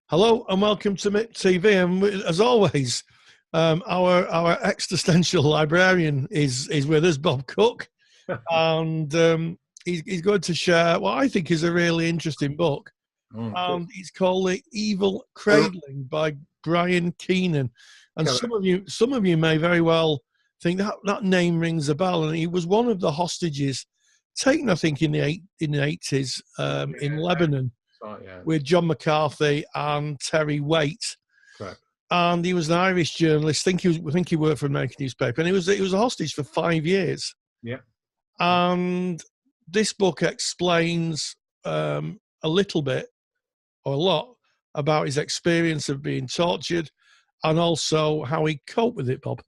Hello and welcome to MIP TV. And as always, our existential librarian is with us, Bob Cook, and he's going to share what I think is a really interesting book. And it's called The Evil Cradling by Brian Keenan. And some of you may very well think that name rings a bell. And he was one of the hostages taken, I think, in the 80s in Lebanon. Right, yeah. With John McCarthy and Terry Waite. Correct. And he was an Irish journalist. I think he worked for an American newspaper, and he was a hostage for 5 years. Yeah. And this book explains a little bit, or a lot, about his experience of being tortured, and also how he coped with it, Bob.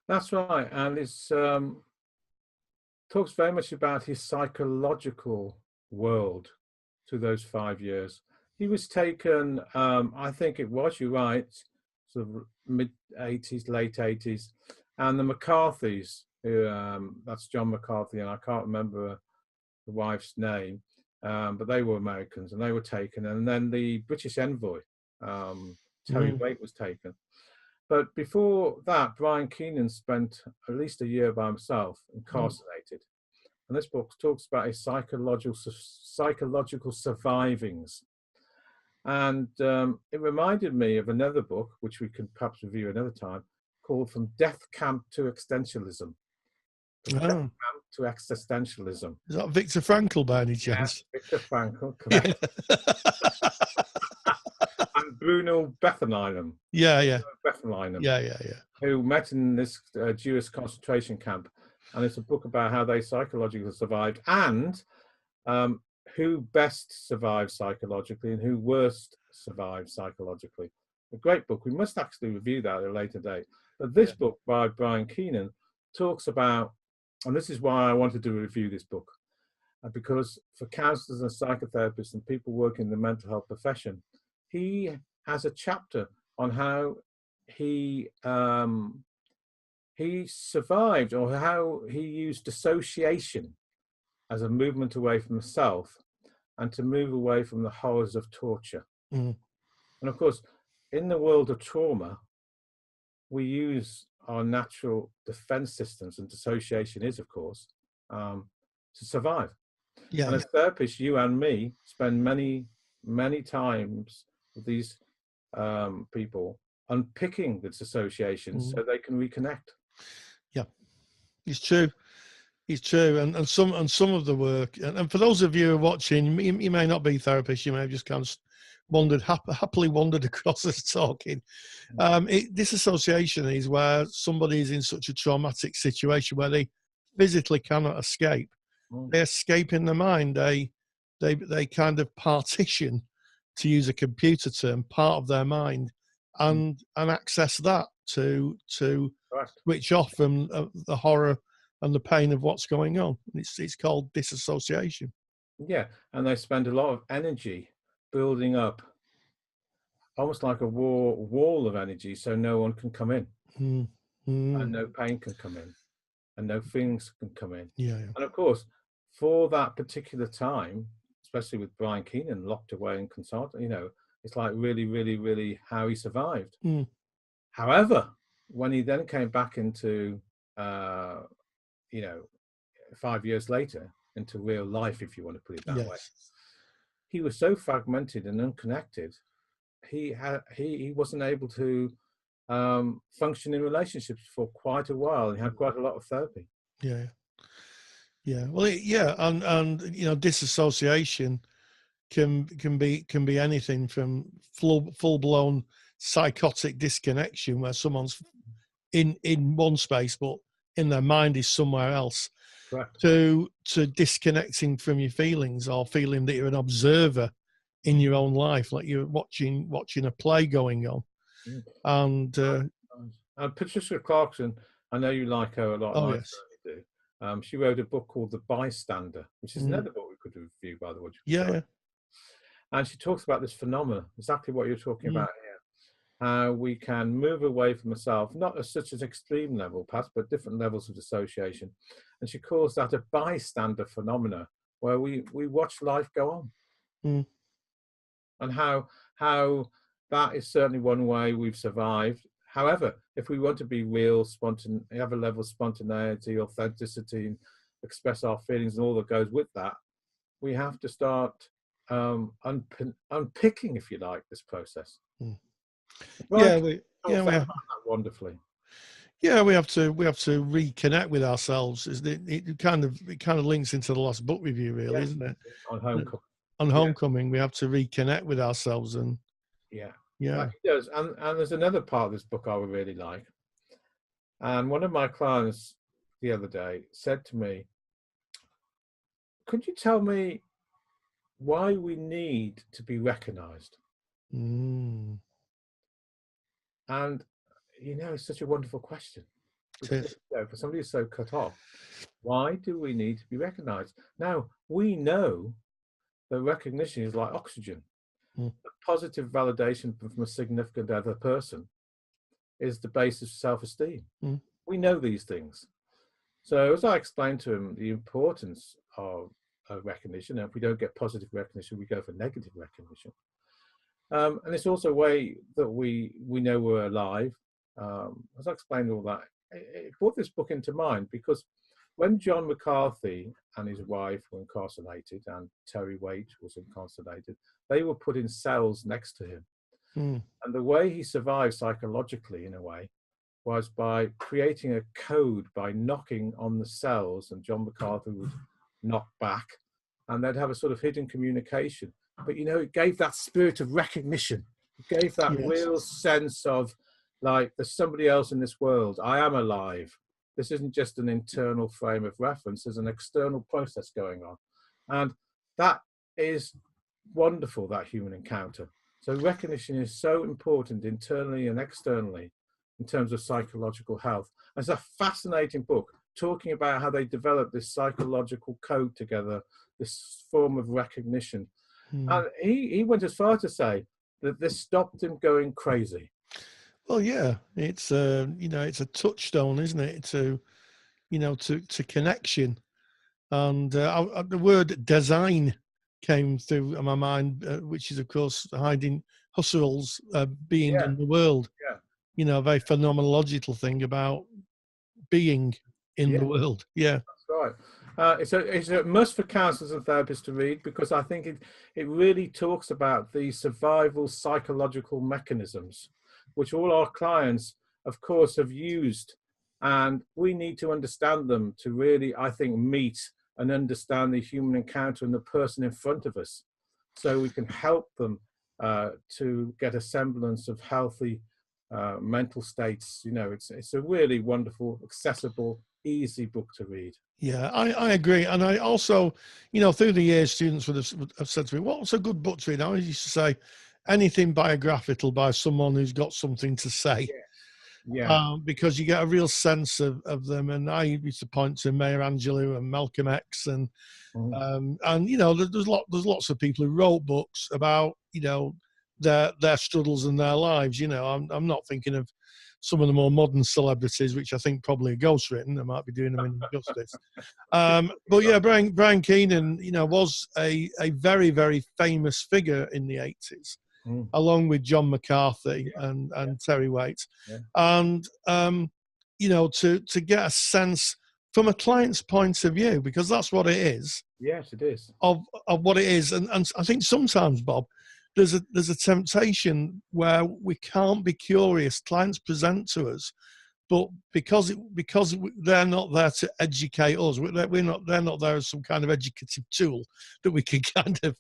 That's right, and it's talks very much about his psychological world through those 5 years. He was taken, I think it was, you're right, sort of mid-80s, late 80s, and the McCarthys, who, that's John McCarthy, and I can't remember the wife's name, but they were Americans, and they were taken, and then the British envoy, Terry Waite, was taken. But before that, Brian Keenan spent at least a year by himself, incarcerated. And this book talks about his psychological survivings. And it reminded me of another book, which we can perhaps review another time, called From Death Camp to Existentialism. From Death Camp to Existentialism. Is that Viktor Frankl by any chance? Yeah, Viktor Frankl, correct. Yeah. And Bruno Bethenheim. Yeah. Bethenheim. Yeah. Who met in this Jewish concentration camp. And it's a book about how they psychologically survived and who best survived psychologically and who worst survived psychologically. A great book. We must actually review that at a later date. But this book by Brian Keenan talks about, and this is why I wanted to review this book, because for counselors and psychotherapists and people working in the mental health profession, he has a chapter on how he survived, or how he used dissociation as a movement away from himself and to move away from the horrors of torture. And of course, in the world of trauma, we use our natural defense systems, and dissociation is, of course, to survive. And as therapists, you and me spend many, many times with these people unpicking the dissociation so they can reconnect. Yeah, it's true. It's true, and some of the work, and for those of you who are watching, you may not be therapists, you may have just kind of happily wandered across us talking. Disassociation is where somebody is in such a traumatic situation where they physically cannot escape. They escape in their mind. They kind of partition, to use a computer term, part of their mind, and access that to switch off from the horror and the pain of what's going on. It's called disassociation. Yeah, and they spend a lot of energy building up, almost like a wall of energy, so no one can come in, and no pain can come in, and no feelings can come in. Yeah. And of course, for that particular time, especially with Brian Keenan locked away in consultant, it's like really, really, really how he survived. However, when he then came back into 5 years later, into real life, if you want to put it that way, he was so fragmented and unconnected, he wasn't able to function in relationships for quite a while. He had quite a lot of therapy. Well, and disassociation can be anything from full blown psychotic disconnection, where someone's in one space but in their mind is somewhere else. Correct. To disconnecting from your feelings, or feeling that you're an observer in your own life, like you're watching a play going on. And Patricia Clarkson, I know you like her a lot. Oh, yes. Do. She wrote a book called The Bystander, which is another book we could review, by the way. Yeah. And she talks about this phenomenon, exactly what you're talking about here. How we can move away from ourselves, not at such an extreme level, perhaps, but different levels of dissociation. And she calls that a bystander phenomena, where we watch life go on. And how how that is certainly one way we've survived. However, if we want to be real, have a level of spontaneity, authenticity, and express our feelings and all that goes with that, we have to start unpicking, if you like, this process. Mm. Right, Yeah, we have. wonderfully. Yeah, we have to reconnect with ourselves. It kind of links into the last book review, really, isn't it? On Homecoming. On Homecoming, we have to reconnect with ourselves, and yeah, yeah, it does. And there's another part of this book I would really like. And one of my clients the other day said to me, "Could you tell me why we need to be recognized?" Mm. And it's such a wonderful question. It is. For somebody who's so cut off, why do we need to be recognized? Now, we know that recognition is like oxygen. Mm. Positive validation from a significant other person is the basis of self-esteem. Mm. We know these things. So as I explained to him the importance of recognition, and if we don't get positive recognition, we go for negative recognition. And it's also a way that we know we're alive. As I explained all that, it brought this book into mind because when John McCarthy and his wife were incarcerated and Terry Waite was incarcerated, they were put in cells next to him. Mm. And the way he survived psychologically, in a way, was by creating a code by knocking on the cells, and John McCarthy would knock back, and they'd have a sort of hidden communication. But it gave that spirit of recognition. It gave that real sense of, like, there's somebody else in this world. I am alive. This isn't just an internal frame of reference. There's an external process going on. And that is wonderful, that human encounter. So recognition is so important internally and externally in terms of psychological health. It's a fascinating book talking about how they developed this psychological code together, this form of recognition. And he went as far to say that this stopped him going crazy. Well, yeah, it's it's a touchstone, isn't it, to connection, and the word design came through my mind, which is of course hiding Husserl's being in the world. Yeah. A very phenomenological thing about being in the world. Yeah. That's right. It's a must for counsellors and therapists to read, because I think it really talks about the survival psychological mechanisms, which all our clients, of course, have used. And we need to understand them to really, I think, meet and understand the human encounter and the person in front of us, so we can help them to get a semblance of healthy mental states. It's a really wonderful, accessible, easy book to read. Yeah, I agree. And I also, through the years, students would have said to me, what's a good book to read? I always used to say, anything biographical by someone who's got something to say. Yeah. Because you get a real sense of them. And I used to point to Maya Angelou and Malcolm X, and there's lots of people who wrote books about their struggles and their lives. I'm not thinking of some of the more modern celebrities, which I think probably are ghostwritten. I might be doing them injustice. But yeah, Brian Keenan, was a very, very famous figure in the 80s. Along with John McCarthy and Terry Waite. Yeah. And, to get a sense from a client's point of view, because that's what it is. Yes, it is. Of what it is. And I think sometimes, Bob, there's a temptation where we can't be curious. Clients present to us, but because they're not there to educate us, they're not there as some kind of educative tool that we can kind of,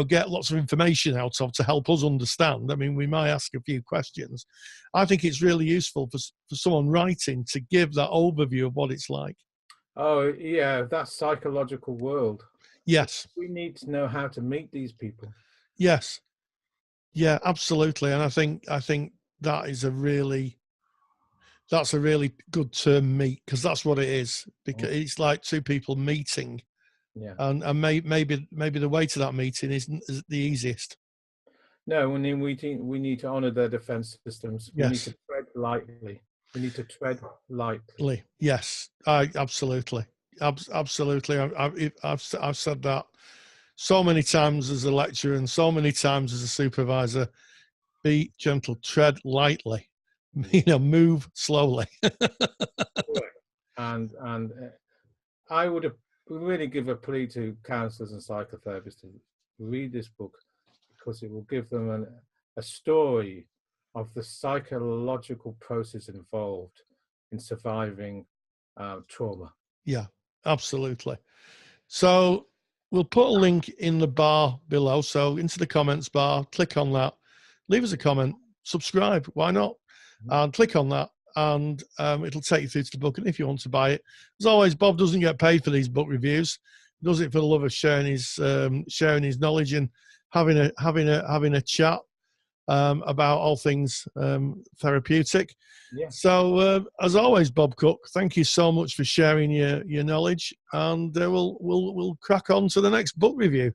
get lots of information out of to help us understand. I mean, we might ask a few questions. I think it's really useful for someone writing to give that overview of what it's like. Oh, yeah, that psychological world. Yes. We need to know how to meet these people. Yes. Yeah, absolutely. And I think that is a really good term, meet, because that's what it is. Because it's like two people meeting. Yeah. And maybe the way to that meeting isn't the easiest. No, we need to honour their defence systems. We need to tread lightly. We need to tread lightly. Yes, absolutely. I've said that so many times as a lecturer and so many times as a supervisor, be gentle, tread lightly, move slowly. and I would really give a plea to counsellors and psychotherapists to read this book, because it will give them a story of the psychological process involved in surviving trauma. Yeah, absolutely. So we'll put a link in the bar below. So into the comments bar, click on that, leave us a comment, subscribe, why not? And click on that, and it'll take you through to the book. And if you want to buy it, as always, Bob doesn't get paid for these book reviews. He does it for the love of sharing his knowledge and having a chat about all things therapeutic. Yeah. So as always, Bob Cook, thank you so much for sharing your knowledge, and we'll crack on to the next book review.